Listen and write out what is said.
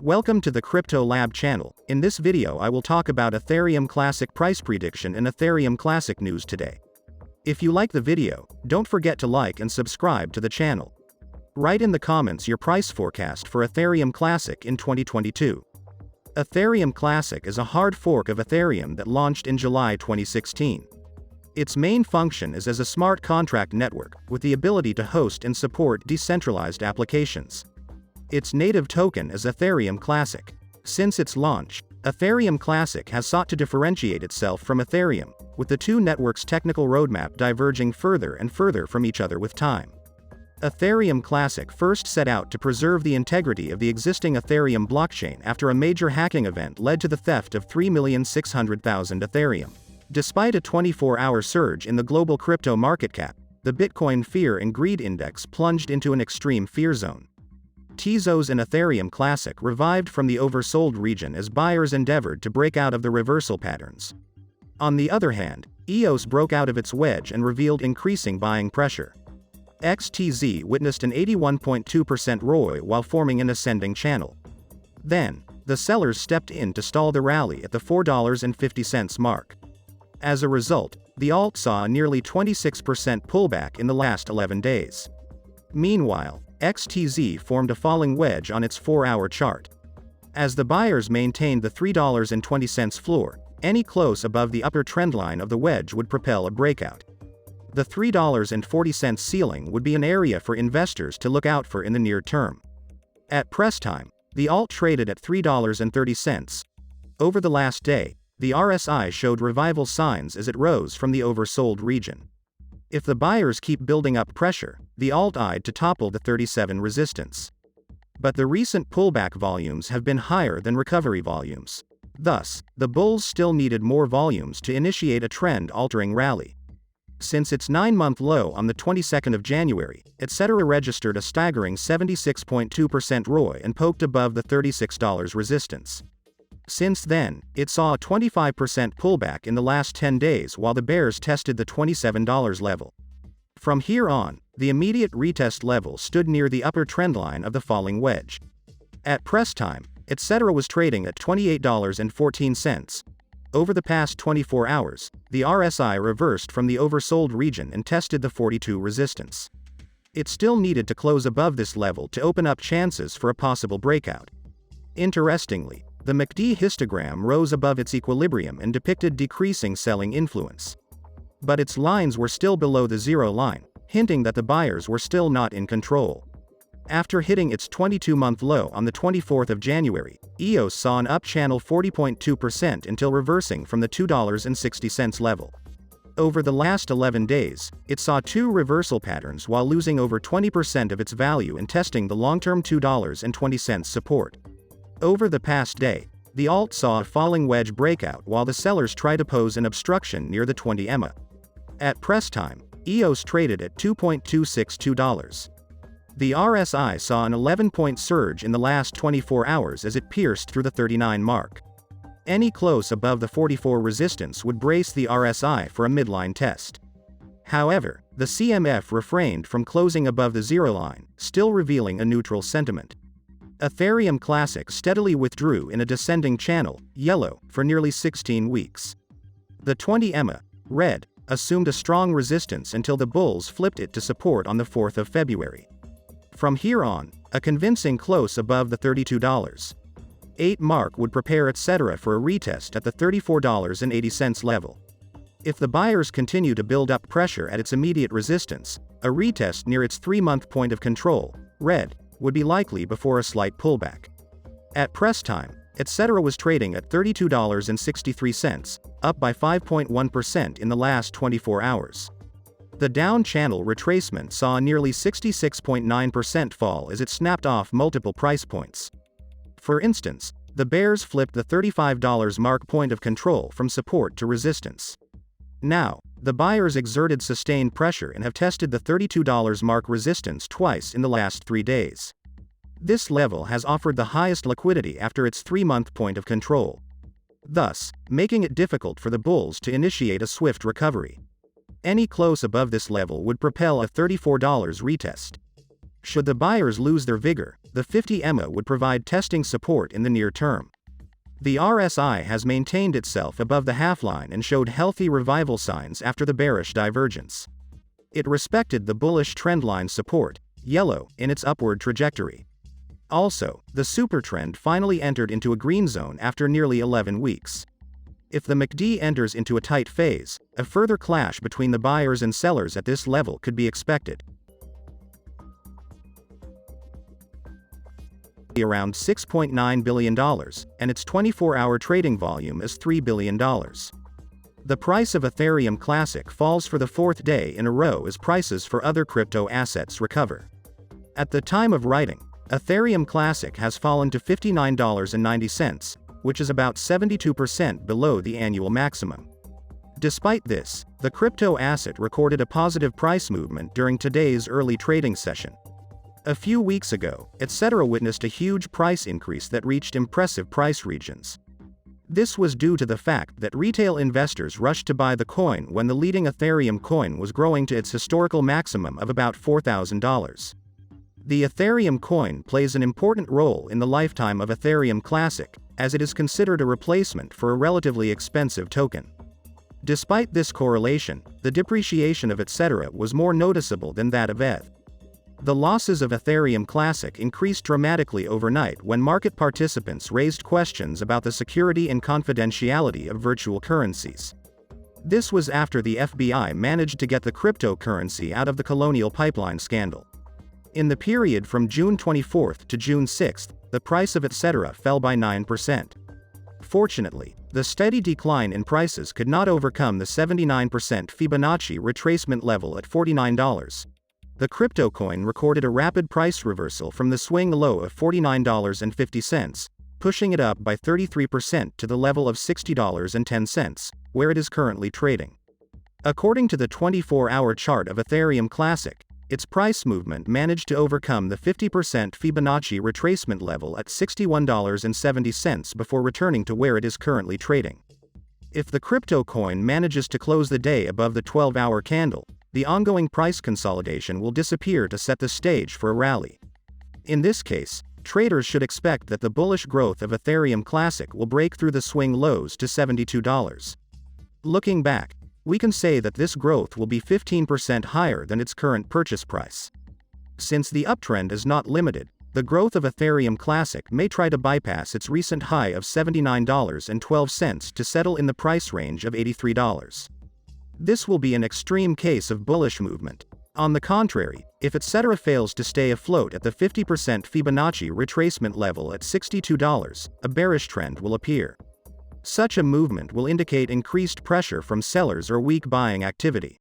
Welcome to the Crypto Lab channel. In this video I will talk about Ethereum Classic price prediction and Ethereum Classic news today. If you like the video, don't forget to like and subscribe to the channel. Write in the comments your price forecast for Ethereum Classic in 2022. Ethereum Classic is a hard fork of Ethereum that launched in July 2016. Its main function is as a smart contract network, with the ability to host and support decentralized applications. Its native token is Ethereum Classic. Since its launch, Ethereum Classic has sought to differentiate itself from Ethereum, with the two networks' technical roadmap diverging further and further from each other with time. Ethereum Classic first set out to preserve the integrity of the existing Ethereum blockchain after a major hacking event led to the theft of 3,600,000 Ethereum. Despite a 24-hour surge in the global crypto market cap, the Bitcoin Fear and Greed Index plunged into an extreme fear zone. Tezos and Ethereum Classic revived from the oversold region as buyers endeavored to break out of the reversal patterns. On the other hand, EOS broke out of its wedge and revealed increasing buying pressure. XTZ witnessed an 81.2% ROI while forming an ascending channel. Then, the sellers stepped in to stall the rally at the $4.50 mark. As a result, the alt saw a nearly 26% pullback in the last 11 days. Meanwhile, XTZ formed a falling wedge on its 4-hour chart. As the buyers maintained the $3.20 floor, any close above the upper trendline of the wedge would propel a breakout. The $3.40 ceiling would be an area for investors to look out for in the near term. At press time, the alt traded at $3.30. Over the last day, the RSI showed revival signs as it rose from the oversold region. If the buyers keep building up pressure, the alt eyed to topple the 37 resistance. But the recent pullback volumes have been higher than recovery volumes. Thus, the bulls still needed more volumes to initiate a trend-altering rally. Since its 9-month low on the 22nd of January, Etc. registered a staggering 76.2% ROI and poked above the $36 resistance. Since then, it saw a 25% pullback in the last 10 days while the bears tested the $27 level. From here on, the immediate retest level stood near the upper trendline of the falling wedge. At press time, Etc. was trading at $28.14. Over the past 24 hours, the RSI reversed from the oversold region and tested the 42 resistance. It still needed to close above this level to open up chances for a possible breakout. Interestingly, the MACD histogram rose above its equilibrium and depicted decreasing selling influence. But its lines were still below the zero line, hinting that the buyers were still not in control. After hitting its 22-month low on the 24th of January, EOS saw an up-channel 40.2% until reversing from the $2.60 level. Over the last 11 days, it saw two reversal patterns while losing over 20% of its value and testing the long-term $2.20 support. Over the past day, the alt saw a falling wedge breakout while the sellers tried to pose an obstruction near the 20 EMA. At press time, EOS traded at $2.262. The RSI saw an 11-point surge in the last 24 hours as it pierced through the 39 mark. Any close above the 44 resistance would brace the RSI for a midline test. However, the CMF refrained from closing above the zero line, still revealing a neutral sentiment. Ethereum Classic steadily withdrew in a descending channel, yellow, for nearly 16 weeks. The 20 EMA, red, assumed a strong resistance until the bulls flipped it to support on the 4th of February. From here on, a convincing close above the $32.08 mark would prepare Etc. for a retest at the $34.80 level. If the buyers continue to build up pressure at its immediate resistance, a retest near its 3-month point of control, red, would be likely before a slight pullback. At press time, Etc. was trading at $32.63, up by 5.1% in the last 24 hours. The down channel retracement saw a nearly 66.9% fall as it snapped off multiple price points. For instance, the bears flipped the $35 mark point of control from support to resistance. Now, the buyers exerted sustained pressure and have tested the $32 mark resistance twice in the last 3 days. This level has offered the highest liquidity after its 3-month point of control, thus making it difficult for the bulls to initiate a swift recovery. Any close above this level would propel a $34 retest. Should the buyers lose their vigor, the 50 EMA would provide testing support in the near term. The RSI has maintained itself above the half-line and showed healthy revival signs after the bearish divergence. It respected the bullish trendline support, yellow, in its upward trajectory. Also, the supertrend finally entered into a green zone after nearly 11 weeks. If the MACD enters into a tight phase, a further clash between the buyers and sellers at this level could be expected. Around $6.9 billion, and its 24-hour trading volume is $3 billion. The price of Ethereum Classic falls for the fourth day in a row as prices for other crypto assets recover. At the time of writing, Ethereum Classic has fallen to $59.90, which is about 72% below the annual maximum. Despite this, the crypto asset recorded a positive price movement during today's early trading session. A few weeks ago, Etc. witnessed a huge price increase that reached impressive price regions. This was due to the fact that retail investors rushed to buy the coin when the leading Ethereum coin was growing to its historical maximum of about $4,000. The Ethereum coin plays an important role in the lifetime of Ethereum Classic, as it is considered a replacement for a relatively expensive token. Despite this correlation, the depreciation of Etc. was more noticeable than that of ETH. The losses of Ethereum Classic increased dramatically overnight when market participants raised questions about the security and confidentiality of virtual currencies. This was after the FBI managed to get the cryptocurrency out of the Colonial Pipeline scandal. In the period from June 24 to June 6, the price of Etc. fell by 9%. Fortunately, the steady decline in prices could not overcome the 79% Fibonacci retracement level at $49. The crypto coin recorded a rapid price reversal from the swing low of $49.50, pushing it up by 33% to the level of $60.10, where it is currently trading. According to the 24-hour chart of Ethereum Classic, its price movement managed to overcome the 50% Fibonacci retracement level at $61.70 before returning to where it is currently trading. If the crypto coin manages to close the day above the 12-hour candle, the ongoing price consolidation will disappear to set the stage for a rally. In this case, traders should expect that the bullish growth of Ethereum Classic will break through the swing lows to $72. Looking back, we can say that this growth will be 15% higher than its current purchase price. Since the uptrend is not limited, the growth of Ethereum Classic may try to bypass its recent high of $79.12 to settle in the price range of $83. This will be an extreme case of bullish movement. On the contrary, if Etc. fails to stay afloat at the 50% Fibonacci retracement level at $62, a bearish trend will appear. Such a movement will indicate increased pressure from sellers or weak buying activity.